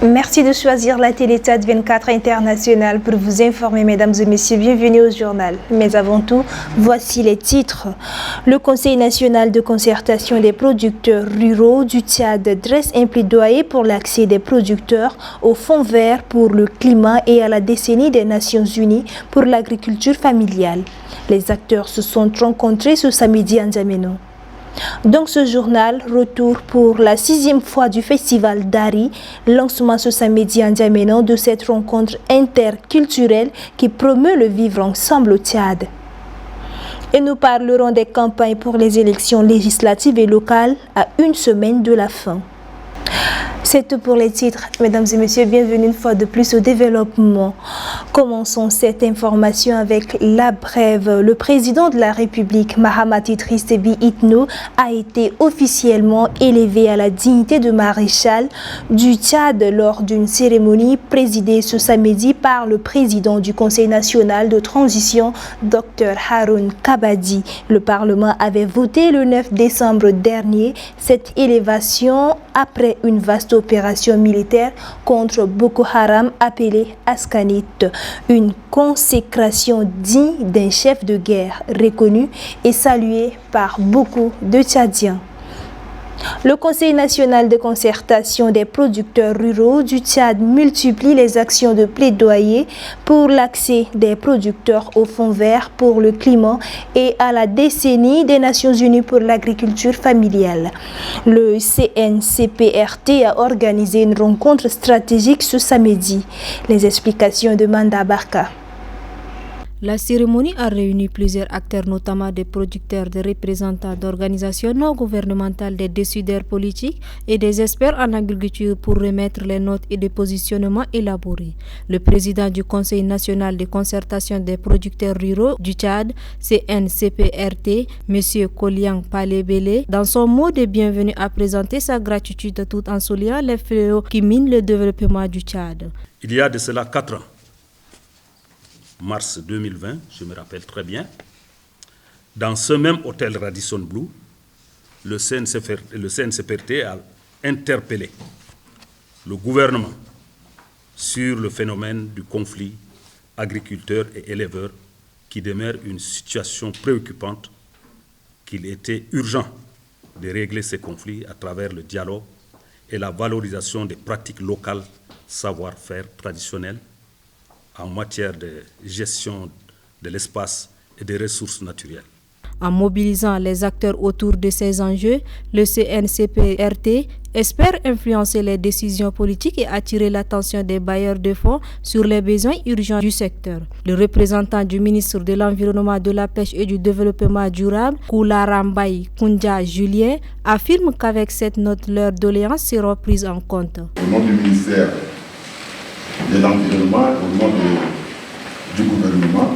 Merci de choisir la télé TAD 24 International pour vous informer, mesdames et messieurs. Bienvenue au journal. Mais avant tout, voici les titres. Le Conseil national de concertation des producteurs ruraux du Tchad dresse un plaidoyer pour l'accès des producteurs au Fonds vert pour le climat et à la décennie des Nations unies pour l'agriculture familiale. Les acteurs se sont rencontrés ce samedi à N'Djamena. Dans ce journal, retour pour la 6e fois du festival Dari, lancement ce samedi à N'Djamena de cette rencontre interculturelle qui promeut le vivre ensemble au Tchad. Et nous parlerons des campagnes pour les élections législatives et locales à une semaine de la fin. C'est tout pour les titres. Mesdames et messieurs, bienvenue une fois de plus au développement. Commençons cette information avec la brève. Le président de la République, Mahamat Idriss Déby Itno, a été officiellement élevé à la dignité de maréchal du Tchad lors d'une cérémonie présidée ce samedi par le président du Conseil national de transition, Dr Haroun Kabadi. Le Parlement avait voté le 9 décembre dernier cette élévation après une vaste opération militaire contre Boko Haram appelée Askanit, une consécration digne d'un chef de guerre reconnu et salué par beaucoup de Tchadiens. Le Conseil national de concertation des producteurs ruraux du Tchad multiplie les actions de plaidoyer pour l'accès des producteurs au Fonds vert pour le climat et à la décennie des Nations unies pour l'agriculture familiale. Le CNCPRT a organisé une rencontre stratégique ce samedi. Les explications de Manda Barka. La cérémonie a réuni plusieurs acteurs, notamment des producteurs, des représentants d'organisations non gouvernementales, des décideurs politiques et des experts en agriculture pour remettre les notes et des positionnements élaborés. Le président du Conseil national de concertation des producteurs ruraux du Tchad, CNCPRT, M. Koliang Palebele, dans son mot de bienvenue a présenté sa gratitude tout en soulignant les fléaux qui minent le développement du Tchad. Il y a de cela 4 ans, mars 2020, je me rappelle très bien, dans ce même hôtel Radisson Blu, le CNCPRT a interpellé le gouvernement sur le phénomène du conflit agriculteurs et éleveurs qui demeure une situation préoccupante, qu'il était urgent de régler ces conflits à travers le dialogue et la valorisation des pratiques locales, savoir-faire traditionnels, en matière de gestion de l'espace et des ressources naturelles. En mobilisant les acteurs autour de ces enjeux, le CNCPRT espère influencer les décisions politiques et attirer l'attention des bailleurs de fonds sur les besoins urgents du secteur. Le représentant du ministre de l'Environnement, de la Pêche et du Développement durable, Koularambaye Koundja Julien, affirme qu'avec cette note, leurs doléances seront prises en compte. Au nom du ministère de l'Environnement, au nom du gouvernement,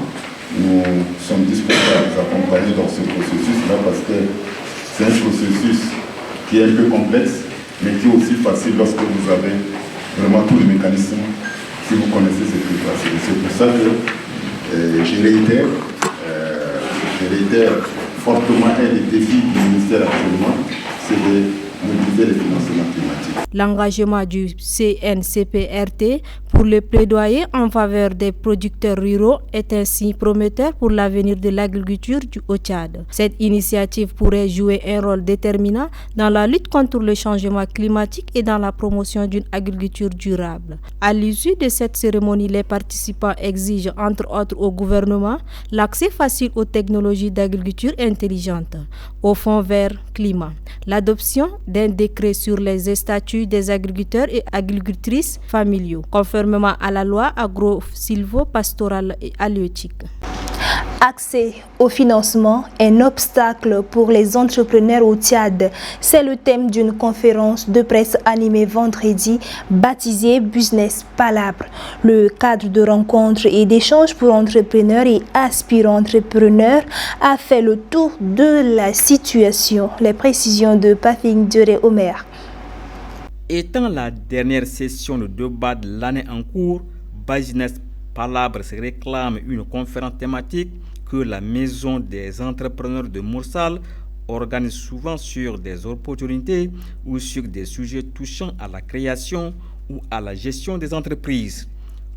nous sommes disposés à vous accompagner dans ce processus-là parce que c'est un processus qui est un peu complexe, mais qui est aussi facile lorsque vous avez vraiment tous les mécanismes, si vous connaissez ces trucs-là. C'est pour ça que je réitère fortement un des défis du ministère actuellement, c'est de mobiliser les financements climatiques. L'engagement du CNCPRT pour le plaidoyer en faveur des producteurs ruraux est un signe prometteur pour l'avenir de l'agriculture au Tchad. Cette initiative pourrait jouer un rôle déterminant dans la lutte contre le changement climatique et dans la promotion d'une agriculture durable. À l'issue de cette cérémonie, les participants exigent entre autres au gouvernement l'accès facile aux technologies d'agriculture intelligente, au Fonds vert climat, l'adoption d'un décret sur les statuts des agriculteurs et agricultrices familiaux, conformément à la loi agro-silvo-pastorale et halieutique. Accès au financement, un obstacle pour les entrepreneurs au Tchad. C'est le thème d'une conférence de presse animée vendredi, baptisée Business Palabre. Le cadre de rencontre et d'échange pour entrepreneurs et aspirants entrepreneurs a fait le tour de la situation. Les précisions de Pafing Dure Omer. Étant la dernière session de débat de l'année en cours, Business Palabre se réclame une conférence thématique que la Maison des entrepreneurs de Moursal organise souvent sur des opportunités ou sur des sujets touchant à la création ou à la gestion des entreprises.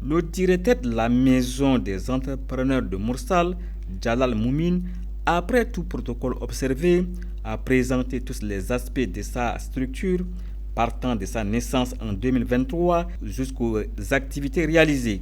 Le directeur de la Maison des entrepreneurs de Moursal, Jalal Moumine, après tout protocole observé, a présenté tous les aspects de sa structure, partant de sa naissance en 2023 jusqu'aux activités réalisées.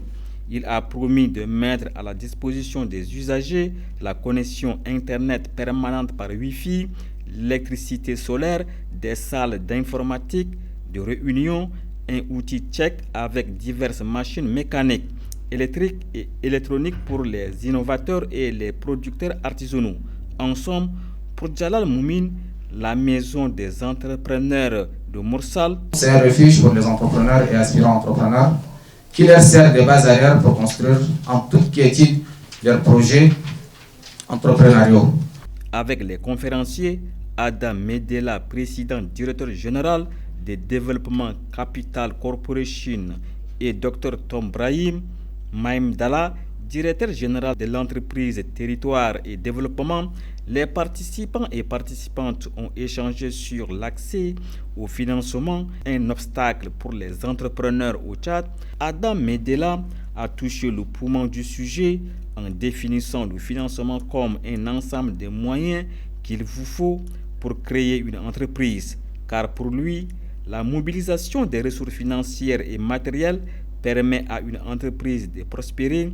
Il a promis de mettre à la disposition des usagers la connexion Internet permanente par Wi-Fi, l'électricité solaire, des salles d'informatique, de réunion, un outil check avec diverses machines mécaniques, électriques et électroniques pour les innovateurs et les producteurs artisanaux. En somme, pour Jalal Moumine, la Maison des entrepreneurs de Moursal, c'est un refuge pour les entrepreneurs et aspirants entrepreneurs qui leur sert de base arrière pour construire en toute quiétude leurs projets entrepreneuriaux. Avec les conférenciers, Adam Medela, président directeur général de Développement Capital Corporation, et Dr Tom Brahim Maïmdala, directeur général de l'entreprise Territoire et Développement, les participants et participantes ont échangé sur l'accès au financement, un obstacle pour les entrepreneurs au Tchad. Adam Medela a touché le poumon du sujet en définissant le financement comme un ensemble de moyens qu'il vous faut pour créer une entreprise. Car pour lui, la mobilisation des ressources financières et matérielles permet à une entreprise de prospérer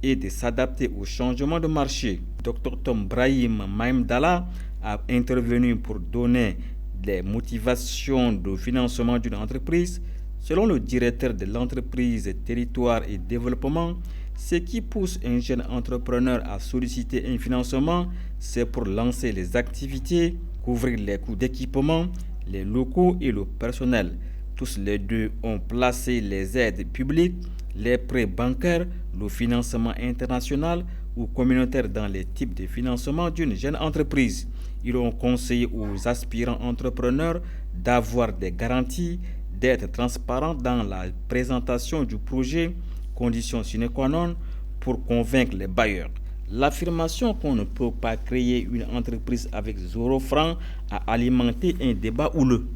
et de s'adapter aux changements de marché. Dr Tom Brahim Maïmdala a intervenu pour donner les motivations de financement d'une entreprise. Selon le directeur de l'entreprise Territoire et Développement, ce qui pousse un jeune entrepreneur à solliciter un financement, c'est pour lancer les activités, couvrir les coûts d'équipement, les locaux et le personnel. Tous les deux ont placé les aides publiques, les prêts bancaires, le financement international ou communautaire dans les types de financement d'une jeune entreprise. Ils ont conseillé aux aspirants entrepreneurs d'avoir des garanties, d'être transparents dans la présentation du projet, condition sine qua non pour convaincre les bailleurs. L'affirmation qu'on ne peut pas créer une entreprise avec 0 francs a alimenté un débat houleux.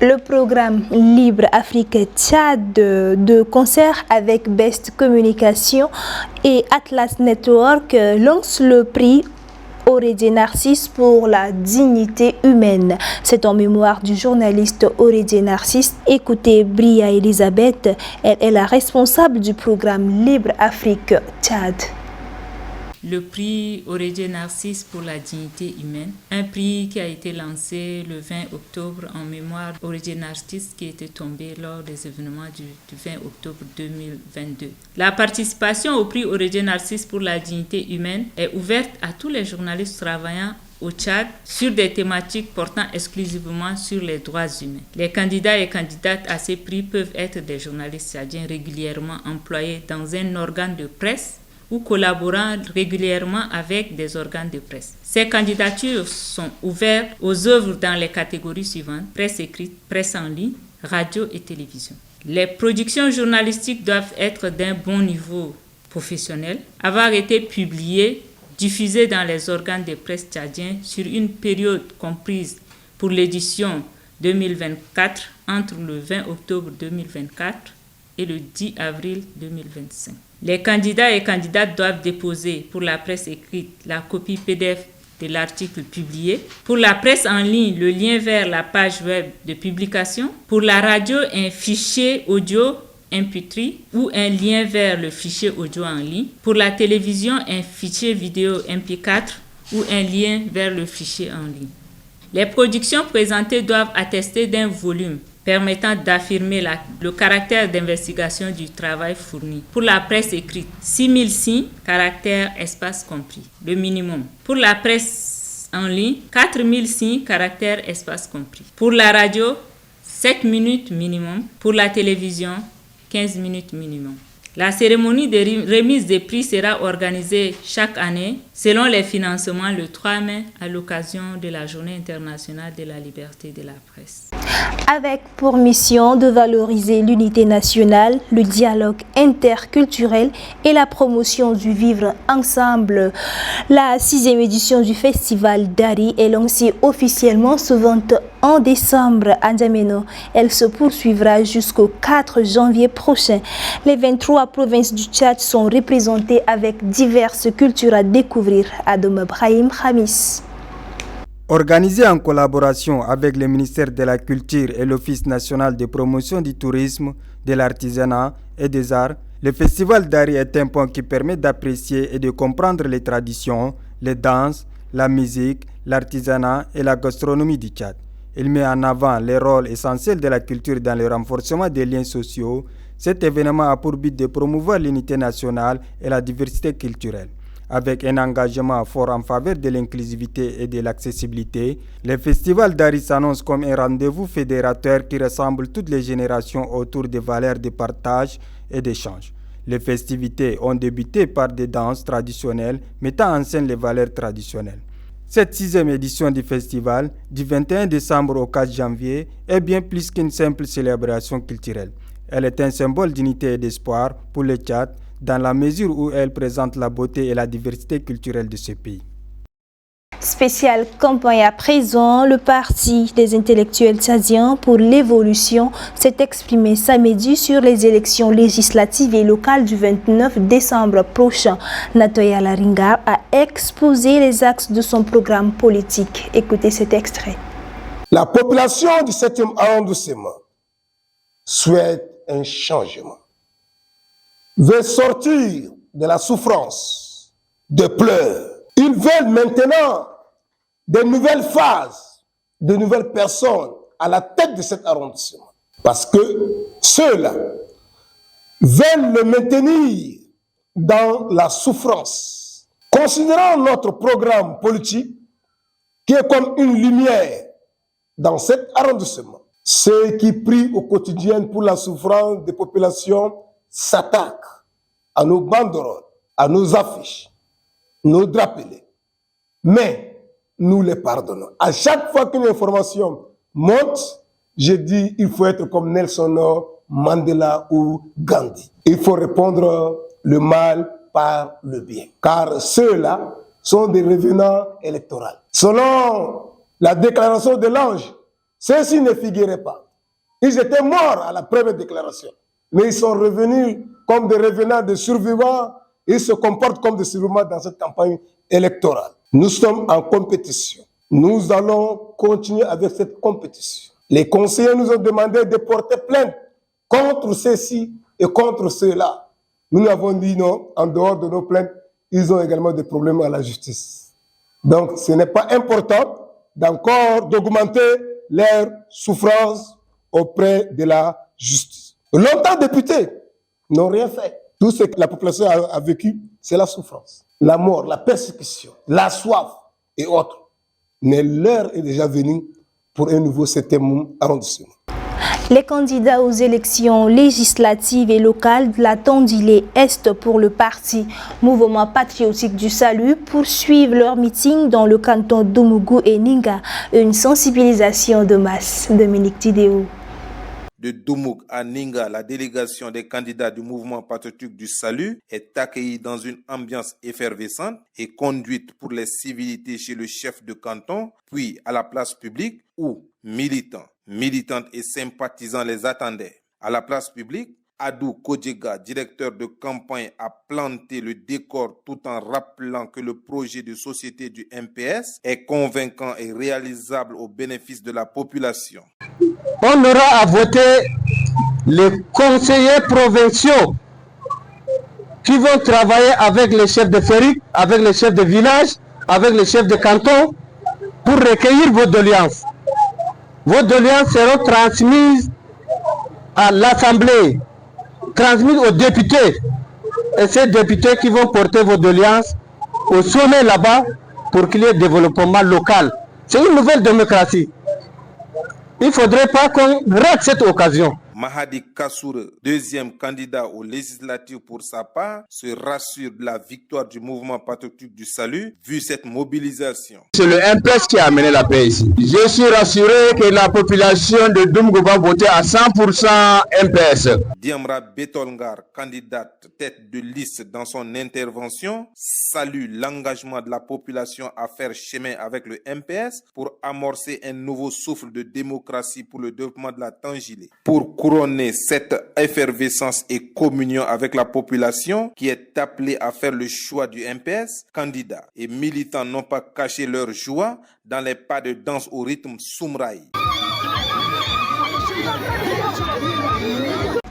Le programme Libre Afrique Tchad de concert avec Best Communication et Atlas Network lance le prix Aurédie Narcisse pour la dignité humaine. C'est en mémoire du journaliste Aurédie Narcisse. Écoutez Bria Elisabeth, elle est la responsable du programme Libre Afrique Tchad. Le prix Aurédie Narcisse pour la dignité humaine, un prix qui a été lancé le 20 octobre en mémoire d'Aurédie Narcisse qui était tombé lors des événements du 20 octobre 2022. La participation au prix Aurédie Narcisse pour la dignité humaine est ouverte à tous les journalistes travaillant au Tchad sur des thématiques portant exclusivement sur les droits humains. Les candidats et candidates à ces prix peuvent être des journalistes tchadiens régulièrement employés dans un organe de presse ou collaborant régulièrement avec des organes de presse. Ces candidatures sont ouvertes aux œuvres dans les catégories suivantes: presse écrite, presse en ligne, radio et télévision. Les productions journalistiques doivent être d'un bon niveau professionnel, avoir été publiées, diffusées dans les organes de presse tchadiens sur une période comprise pour l'édition 2024 entre le 20 octobre 2024 et le 10 avril 2025. Les candidats et candidates doivent déposer pour la presse écrite la copie PDF de l'article publié, pour la presse en ligne le lien vers la page web de publication, pour la radio un fichier audio MP3 ou un lien vers le fichier audio en ligne, pour la télévision un fichier vidéo MP4 ou un lien vers le fichier en ligne. Les productions présentées doivent attester d'un volume permettant d'affirmer le caractère d'investigation du travail fourni. Pour la presse écrite, 6000 signes, caractère, espace compris, le minimum. Pour la presse en ligne, 4000 signes, caractère, espace compris. Pour la radio, 7 minutes minimum. Pour la télévision, 15 minutes minimum. La cérémonie de remise des prix sera organisée chaque année selon les financements le 3 mai à l'occasion de la Journée internationale de la liberté de la presse. avec pour mission de valoriser l'unité nationale, le dialogue interculturel et la promotion du vivre ensemble. La 6e édition du festival Dari est lancée officiellement ce 21 décembre à N'Djamena. Elle se poursuivra jusqu'au 4 janvier prochain. Les 23 provinces du Tchad sont représentées avec diverses cultures à découvrir. Adam Brahim Khamis. Organisé en collaboration avec le ministère de la Culture et l'Office national de promotion du tourisme, de l'artisanat et des arts, le festival Dari est un point qui permet d'apprécier et de comprendre les traditions, les danses, la musique, l'artisanat et la gastronomie du Tchad. Il met en avant les rôles essentiels de la culture dans le renforcement des liens sociaux. Cet événement a pour but de promouvoir l'unité nationale et la diversité culturelle. Avec un engagement fort en faveur de l'inclusivité et de l'accessibilité, le festival Dari s'annonce comme un rendez-vous fédérateur qui rassemble toutes les générations autour des valeurs de partage et d'échange. Les festivités ont débuté par des danses traditionnelles mettant en scène les valeurs traditionnelles. Cette 6e édition du festival, du 21 décembre au 4 janvier, est bien plus qu'une simple célébration culturelle. Elle est un symbole d'unité et d'espoir pour le Tchad, dans la mesure où elle présente la beauté et la diversité culturelle de ce pays. Spéciale campagne à présent, le Parti des intellectuels tchadiens pour l'évolution s'est exprimé samedi sur les élections législatives et locales du 29 décembre prochain. Natoya Laringar a exposé les axes de son programme politique. Écoutez cet extrait. La population du 7e arrondissement souhaite un changement, veut sortir de la souffrance, de pleurs. Ils veulent maintenant de nouvelles phases, de nouvelles personnes à la tête de cet arrondissement. Parce que ceux-là veulent le maintenir dans la souffrance. Considérant notre programme politique, qui est comme une lumière dans cet arrondissement, ceux qui prient au quotidien pour la souffrance des populations s'attaquent à nos banderoles, à nos affiches, nos drapelés. Mais nous les pardonnons. À chaque fois qu'une information monte, je dis il faut être comme Nelson Mandela ou Gandhi. Il faut répondre le mal par le bien. Car ceux-là sont des revenants électoraux. Selon la déclaration de l'ange, ceux-ci ne figuraient pas. Ils étaient morts à la première déclaration. Mais ils sont revenus comme des revenants, des survivants. Ils se comportent comme des survivants dans cette campagne électorale. Nous sommes en compétition. Nous allons continuer avec cette compétition. Les conseillers nous ont demandé de porter plainte contre ceux-ci et contre ceux-là. Nous avons dit non, en dehors de nos plaintes, ils ont également des problèmes à la justice. Donc ce n'est pas important d'augmenter leur souffrance auprès de la justice. Longtemps députés n'ont rien fait. Tout ce que la population a vécu, c'est la souffrance, la mort, la persécution, la soif et autres. Mais l'heure est déjà venue pour un nouveau 7e arrondissement. Les candidats aux élections législatives et locales de la Tondilé Est pour le parti Mouvement Patriotique du Salut poursuivent leur meeting dans le canton d'Oumougou et Ninga. Une sensibilisation de masse. Dominique Tidéo. De Doumouk à Ninga, la délégation des candidats du Mouvement Patriotique du Salut est accueillie dans une ambiance effervescente et conduite pour les civilités chez le chef de canton, puis à la place publique où militants, militantes et sympathisants les attendaient. À la place publique, Adou Kodjega, directeur de campagne, a planté le décor tout en rappelant que le projet de société du MPS est convaincant et réalisable au bénéfice de la population. On aura à voter les conseillers provinciaux qui vont travailler avec les chefs de féerique, avec les chefs de village, avec les chefs de canton pour recueillir vos doléances. Vos doléances seront transmises à l'Assemblée, transmises aux députés. Et ces députés qui vont porter vos doléances au sommet là-bas pour qu'il y ait développement local. C'est une nouvelle démocratie. Il ne faudrait pas qu'on rate cette occasion. Mahadi Kassoure, deuxième candidat aux législatives pour sa part, se rassure de la victoire du mouvement patriotique du salut, vu cette mobilisation. C'est le MPS qui a amené la paix ici. Je suis rassuré que la population de Doumgou va voter à 100% MPS. Diamra Betolngar, candidate tête de liste dans son intervention, salue l'engagement de la population à faire chemin avec le MPS pour amorcer un nouveau souffle de démocratie pour le développement de la Tangilé. Pour couronner cette effervescence et communion avec la population qui est appelée à faire le choix du MPS, candidats et militants n'ont pas caché leur joie dans les pas de danse au rythme soumraï.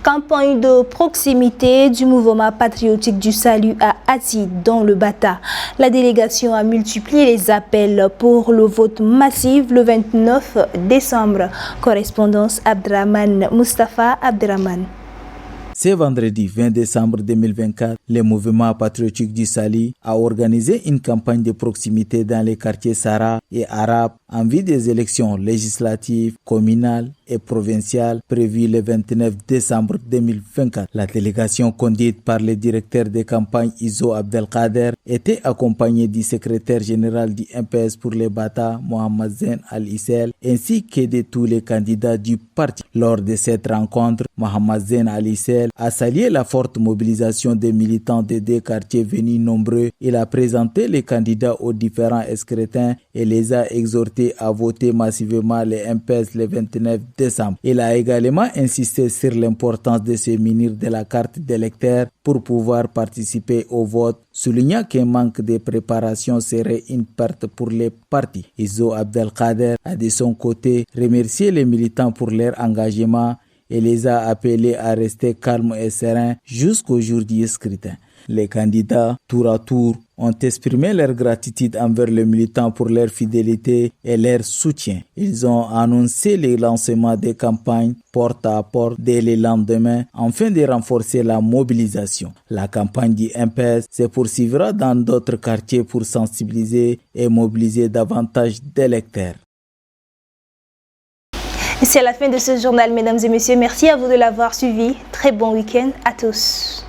Campagne de proximité du mouvement patriotique du salut à Ati dans le Bata. La délégation a multiplié les appels pour le vote massif le 29 décembre. Correspondance Abdraman Mustafa Abdraman. Ce vendredi 20 décembre 2024, le mouvement patriotique du Sali a organisé une campagne de proximité dans les quartiers Sara et Arabes en vue des élections législatives, communales et provinciales prévues le 29 décembre 2024. La délégation conduite par le directeur de campagne Izo Abdelkader était accompagnée du secrétaire général du MPS pour les Bata, Mohamed Zen Al-Issel, ainsi que de tous les candidats du parti. Lors de cette rencontre, Mohamed Zen Al-Issel a salué la forte mobilisation des militants des deux quartiers venus nombreux. Il a présenté les candidats aux différents scrutins et les a exhortés à voter massivement les MPS le 29 décembre. Il a également insisté sur l'importance de se munir de la carte d'électeur pour pouvoir participer au vote, soulignant qu'un manque de préparation serait une perte pour les partis. Izo Abdelkader a de son côté remercié les militants pour leur engagement et les a appelés à rester calmes et sereins jusqu'au jour du scrutin. Les candidats, tour à tour, ont exprimé leur gratitude envers les militants pour leur fidélité et leur soutien. Ils ont annoncé le lancement des campagnes porte à porte dès le lendemain afin de renforcer la mobilisation. La campagne du MPS se poursuivra dans d'autres quartiers pour sensibiliser et mobiliser davantage d'électeurs. C'est la fin de ce journal, mesdames et messieurs. Merci à vous de l'avoir suivi. Très bon week-end à tous.